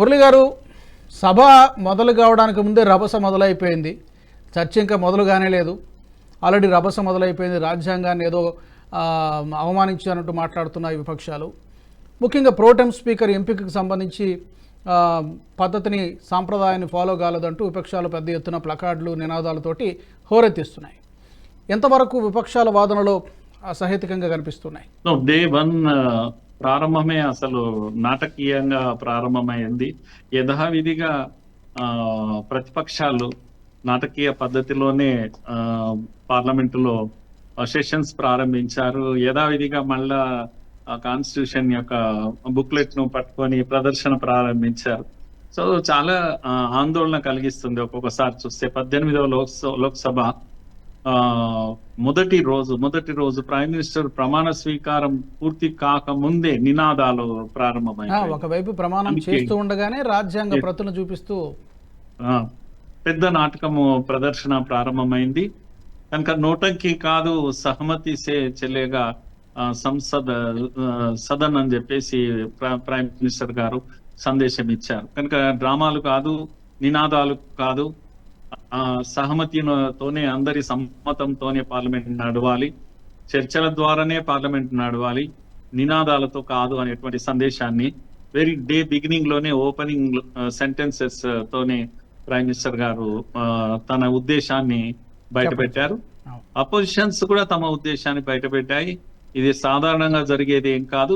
మురళి గారు, సభ మొదలు కావడానికి ముందే రభస మొదలైపోయింది. చర్చ ఇంకా మొదలు కానే లేదు. ఆల్రెడీ రభస మొదలైపోయింది. రాజ్యాంగాన్ని ఏదో అవమానించారంటూ మాట్లాడుతున్నాయి విపక్షాలు. ముఖ్యంగా ప్రోటెం స్పీకర్ ఎంపికకు సంబంధించి పద్ధతిని, సాంప్రదాయాన్ని ఫాలో కాలేదంటూ విపక్షాలు పెద్ద ఎత్తున ప్లకార్డులు, నినాదాలతోటి హోరెత్తిస్తున్నాయి. ఎంతవరకు విపక్షాల వాదనలో సహేతుకంగా కనిపిస్తున్నాయి? డే వన్ ప్రారంభమే అసలు నాటకీయంగా ప్రారంభమైంది. యథావిధిగా ప్రతిపక్షాలు నాటకీయ పద్ధతిలోనే పార్లమెంటులో సెషన్స్ ప్రారంభించారు. యథావిధిగా మళ్ళా కాన్స్టిట్యూషన్ యొక్క బుక్లెట్ ను పట్టుకొని ప్రదర్శన ప్రారంభించారు. సో చాలా ఆందోళన కలిగిస్తుంది ఒక్కొక్కసారి చూస్తే. 18వ లోక్సభ మొదటి రోజు ప్రైమ్ మినిస్టర్ ప్రమాణ స్వీకారం పూర్తి కాకముందే నినాదాలు ప్రారంభమయ్యాయి. ఒకవైపు ప్రమాణం చేస్తూ ఉండగానే రాజ్యాంగ ప్రతులను చూపిస్తూ పెద్ద నాటకము ప్రదర్శన ప్రారంభమైంది. కనుక నోటంకి కాదు, సహమతి చెల్లేగా సదన్ అని చెప్పేసి ప్రైమ్ మినిస్టర్ గారు సందేశం ఇచ్చారు. కనుక డ్రామాలు కాదు, నినాదాలు కాదు, సహమతితోనే, అందరి సమ్మతంతోనే పార్లమెంట్ నడవాలి, చర్చల ద్వారానే పార్లమెంట్ నడవాలి, నినాదాలతో కాదు అనేటువంటి సందేశాన్ని వెరీ డే బిగినింగ్ లోనే, ఓపెనింగ్ సెంటెన్సెస్ తోనే ప్రైమ్ మినిస్టర్ గారు తన ఉద్దేశాన్ని బయటపెట్టారు. అపోజిషన్స్ కూడా తమ ఉద్దేశాన్ని బయటపెట్టాయి. ఇది సాధారణంగా జరిగేది ఏం కాదు,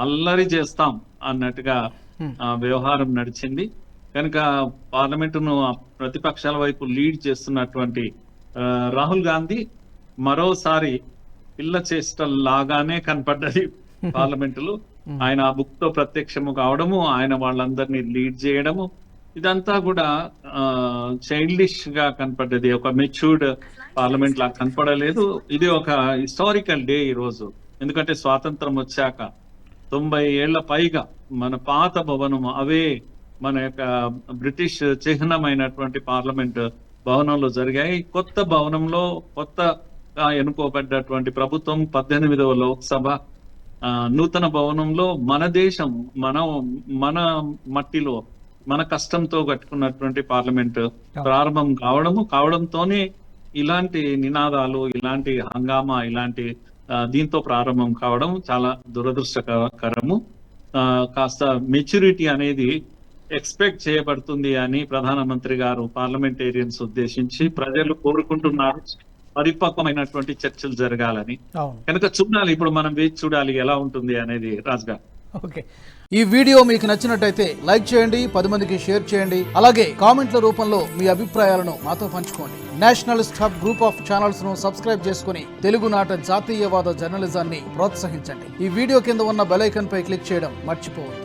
అల్లరి చేస్తాం అన్నట్టుగా వ్యవహారం నడిచింది. కనుక పార్లమెంటును ప్రతిపక్షాల వైపు లీడ్ చేస్తున్నటువంటి రాహుల్ గాంధీ మరోసారి పిల్ల చేష్టలాగానే కనపడ్డది పార్లమెంటులో. ఆయన ఆ బుక్ తో ప్రత్యక్షము కావడము, ఆయన వాళ్ళందరినీ లీడ్ చేయడము, ఇదంతా కూడా చైల్డిష్ గా కనపడ్డది. ఒక మెచ్యూర్డ్ పార్లమెంట్ లా కనపడలేదు. ఇది ఒక హిస్టారికల్ డే ఈ రోజు. ఎందుకంటే స్వాతంత్రం వచ్చాక 90 ఏళ్ల పైగా మన పాత భవనం, అవే మన యొక్క బ్రిటిష్ చిహ్నమైనటువంటి పార్లమెంట్ భవనంలో జరిగాయి. కొత్త భవనంలో, కొత్తగా ఎన్నుకోబడ్డటువంటి ప్రభుత్వం, 18వ లోక్సభ నూతన భవనంలో మన దేశం, మన మట్టిలో, మన కష్టంతో కట్టుకున్నటువంటి పార్లమెంట్ ప్రారంభం కావడంతోనే ఇలాంటి నినాదాలు, ఇలాంటి హంగామా, ఇలాంటి దీంతో ప్రారంభం కావడం చాలా దురదృష్టకరము. కాస్త మెచ్యూరిటీ అనేది ఎక్స్పెక్ట్ చేయబడుతుంది అని ప్రధానమంత్రి గారు పార్లమెంటేరియన్స్ ఉద్దేశించి ప్రజలు కోరుకుంటున్నారు. పరిపక్వమైనటువంటి చర్చలు జరగాలని. కనుక చూడాలి, ఇప్పుడు మనం వేచి చూడాలి ఎలా ఉంటుంది అనేది. రాజుగారు, ఓకే, ఈ వీడియో మీకు నచ్చినట్టయితే లైక్ చేయండి, 10 మందికి షేర్ చేయండి. అలాగే కామెంట్ల రూపంలో మీ అభిప్రాయాలను మాతో పంచుకోండి. Nationalist hub group of channels ను సబ్స్క్రైబ్ చేసుకుని తెలుగునాట జాతీయవాద జర్నలిజాన్ని ప్రోత్సహించండి. ఈ వీడియో కింద ఉన్న బెల్ ఐకాన్ పై క్లిక్ చేయడం మర్చిపోవద్దు.